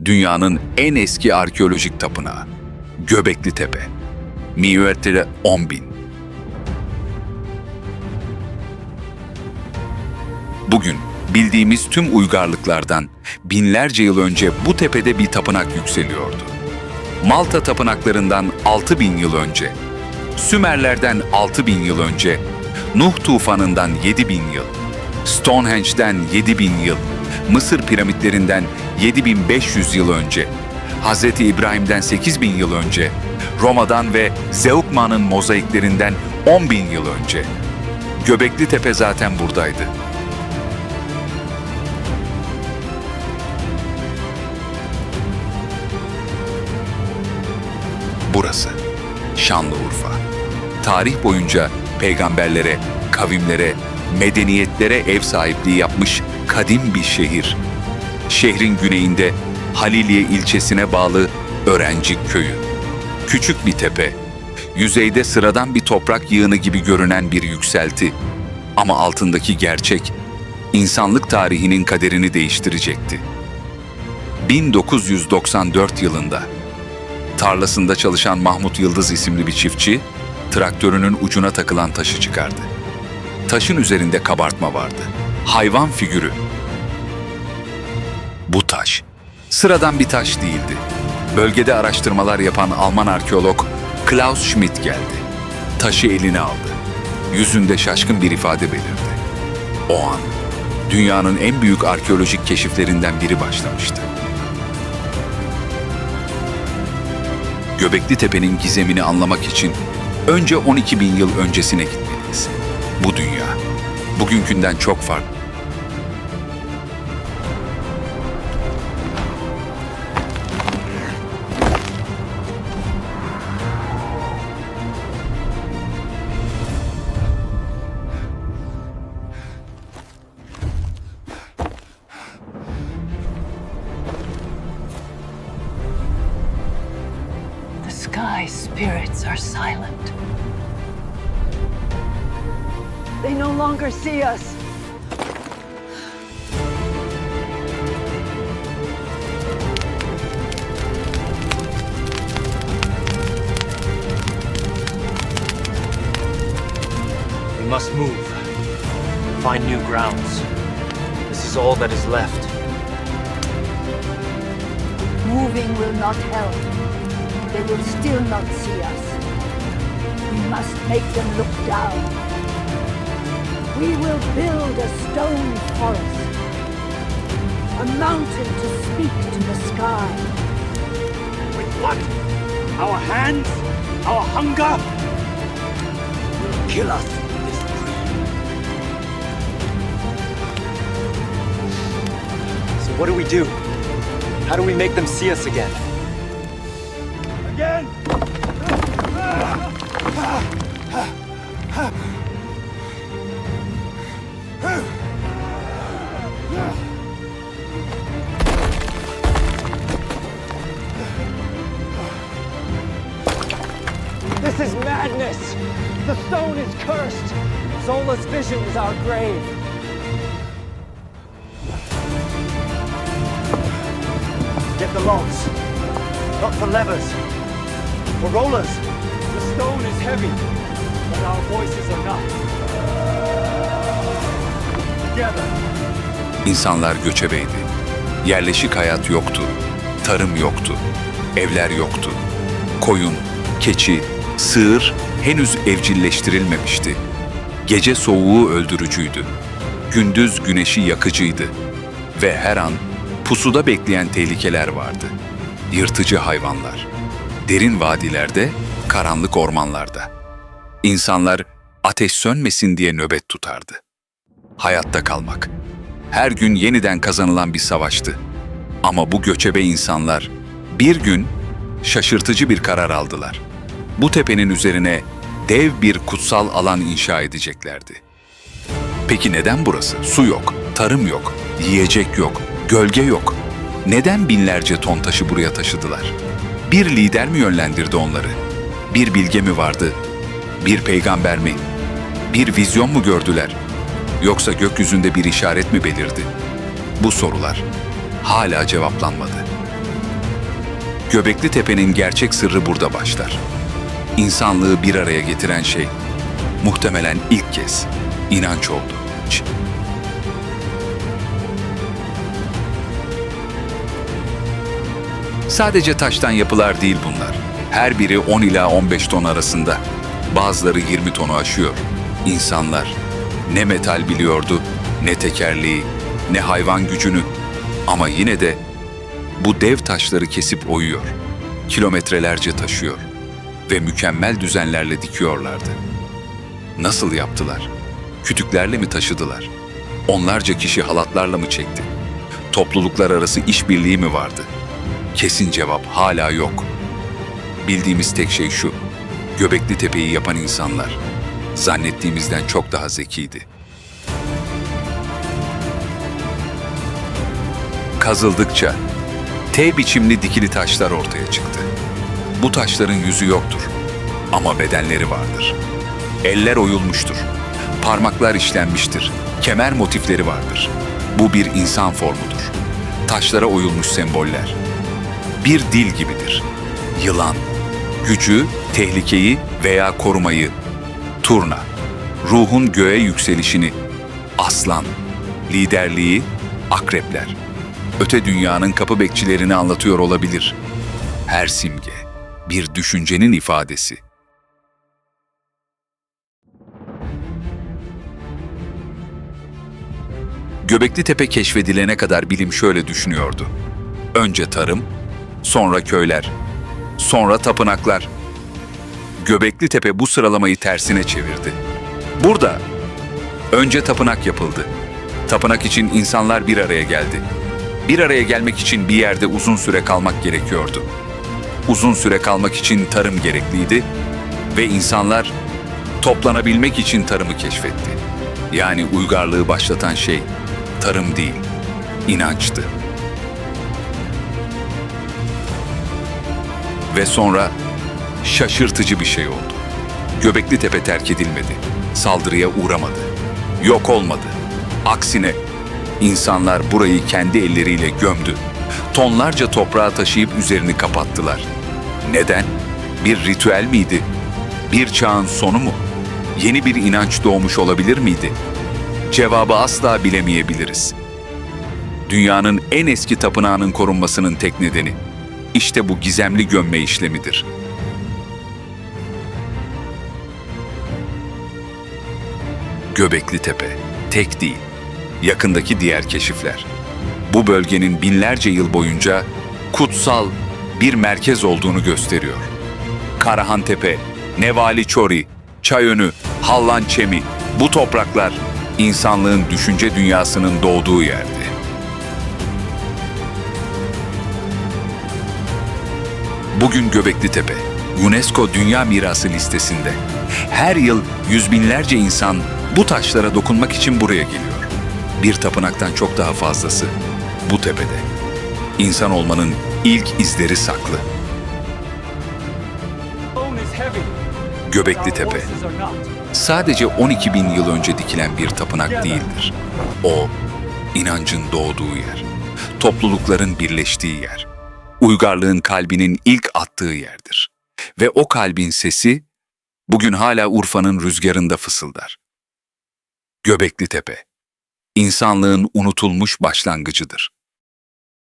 Dünyanın en eski arkeolojik tapınağı, Göbekli Tepe. Miğferleri 10.000. Bugün bildiğimiz tüm uygarlıklardan binlerce yıl önce bu tepede bir tapınak yükseliyordu. Malta tapınaklarından 6.000 yıl önce, Sümerlerden 6.000 yıl önce, Nuh tufanından 7.000 yıl, Stonehenge'den 7.000 yıl, Mısır piramitlerinden 7.500 yıl önce, Hz. İbrahim'den 8.000 yıl önce, Roma'dan ve Zeugma'nın mozaiklerinden 10.000 yıl önce. Göbekli Tepe zaten buradaydı. Burası Şanlıurfa. Tarih boyunca peygamberlere, kavimlere, medeniyetlere ev sahipliği yapmış kadim bir şehir. Şehrin güneyinde Haliliye ilçesine bağlı Örencik Köyü. Küçük bir tepe, yüzeyde sıradan bir toprak yığını gibi görünen bir yükselti. Ama altındaki gerçek, insanlık tarihinin kaderini değiştirecekti. 1994 yılında, tarlasında çalışan Mahmut Yıldız isimli bir çiftçi, traktörünün ucuna takılan taşı çıkardı. Taşın üzerinde kabartma vardı. Hayvan figürü. Bu taş, sıradan bir taş değildi. Bölgede araştırmalar yapan Alman arkeolog Klaus Schmidt geldi. Taşı eline aldı. Yüzünde şaşkın bir ifade belirdi. O an, dünyanın en büyük arkeolojik keşiflerinden biri başlamıştı. Göbekli Tepe'nin gizemini anlamak için önce 12.000 yıl öncesine gitmeliyiz. Bu dünya, bugünkünden çok farklı. The sky spirits are silent. They no longer see us. We must move. Find new grounds. This is all that is left. Moving will not help. They will still not see us. We must make them look down. We will build a stone forest, a mountain to speak to the sky. With what? Our hands? Our hunger? Will kill us with this dream. So what do? How do we make them see us again? Again! This is madness! The stone is cursed! Zola's vision is our grave! Get the logs. Look for levers. For rollers. The stone is heavy, but our voices are not. Together. İnsanlar göçebeydi. Yerleşik hayat yoktu. Tarım yoktu. Evler yoktu. Koyun, keçi, sığır henüz evcilleştirilmemişti. Gece soğuğu öldürücüydü. Gündüz güneşi yakıcıydı. Ve her an pusuda bekleyen tehlikeler vardı. Yırtıcı hayvanlar. Derin vadilerde, karanlık ormanlarda. İnsanlar ateş sönmesin diye nöbet tutardı. Hayatta kalmak. Her gün yeniden kazanılan bir savaştı. Ama bu göçebe insanlar bir gün şaşırtıcı bir karar aldılar. Bu tepenin üzerine dev bir kutsal alan inşa edeceklerdi. Peki neden burası? Su yok, tarım yok, yiyecek yok, gölge yok. Neden binlerce ton taşı buraya taşıdılar? Bir lider mi yönlendirdi onları? Bir bilge mi vardı? Bir peygamber mi? Bir vizyon mu gördüler? Yoksa gökyüzünde bir işaret mi belirdi? Bu sorular hala cevaplanmadı. Göbekli Tepe'nin gerçek sırrı burada başlar. İnsanlığı bir araya getiren şey muhtemelen ilk kez inanç oldu. Sadece taştan yapılar değil bunlar. Her biri 10 ila 15 ton arasında. Bazıları 20 tonu aşıyor. İnsanlar ne metal biliyordu, ne tekerleği, ne hayvan gücünü. Ama yine de bu dev taşları kesip oyuyor. Kilometrelerce taşıyor ve mükemmel düzenlerle dikiyorlardı. Nasıl yaptılar? Kütüklerle mi taşıdılar? Onlarca kişi halatlarla mı çekti? Topluluklar arası işbirliği mi vardı? Kesin cevap hala yok. Bildiğimiz tek şey şu: Göbekli Tepe'yi yapan insanlar zannettiğimizden çok daha zekiydi. Kazıldıkça T biçimli dikili taşlar ortaya çıktı. Bu taşların yüzü yoktur ama bedenleri vardır. Eller oyulmuştur, parmaklar işlenmiştir, kemer motifleri vardır. Bu bir insan formudur. Taşlara oyulmuş semboller. Bir dil gibidir. Yılan, gücü, tehlikeyi veya korumayı. Turna, ruhun göğe yükselişini. Aslan, liderliği, akrepler. Öte dünyanın kapı bekçilerini anlatıyor olabilir. Her simge bir düşüncenin ifadesi. Göbekli Tepe keşfedilene kadar bilim şöyle düşünüyordu. Önce tarım, sonra köyler, sonra tapınaklar. Göbekli Tepe bu sıralamayı tersine çevirdi. Burada önce tapınak yapıldı. Tapınak için insanlar bir araya geldi. Bir araya gelmek için bir yerde uzun süre kalmak gerekiyordu. Uzun süre kalmak için tarım gerekliydi ve insanlar toplanabilmek için tarımı keşfetti. Yani uygarlığı başlatan şey tarım değil, inançtı. Ve sonra şaşırtıcı bir şey oldu. Göbekli Tepe terk edilmedi, saldırıya uğramadı, yok olmadı. Aksine insanlar burayı kendi elleriyle gömdü. Tonlarca toprağa taşıyıp üzerini kapattılar. Neden? Bir ritüel miydi? Bir çağın sonu mu? Yeni bir inanç doğmuş olabilir miydi? Cevabı asla bilemeyebiliriz. Dünyanın en eski tapınağının korunmasının tek nedeni İşte bu gizemli gömme işlemidir. Göbekli Tepe tek değil, yakındaki diğer keşifler. Bu bölgenin binlerce yıl boyunca kutsal bir merkez olduğunu gösteriyor. Karahan Tepe, Nevali Çori, Çayönü, Hallan Çemi, bu topraklar insanlığın düşünce dünyasının doğduğu yerdi. Bugün Göbekli Tepe, UNESCO Dünya Mirası listesinde. Her yıl yüz binlerce insan bu taşlara dokunmak için buraya geliyor. Bir tapınaktan çok daha fazlası bu tepede. İnsan olmanın ilk izleri saklı. Göbekli Tepe, sadece 12 bin yıl önce dikilen bir tapınak değildir. O, inancın doğduğu yer, toplulukların birleştiği yer, uygarlığın kalbinin ilk attığı yerdir. Ve o kalbin sesi bugün hala Urfa'nın rüzgarında fısıldar. Göbekli Tepe, insanlığın unutulmuş başlangıcıdır.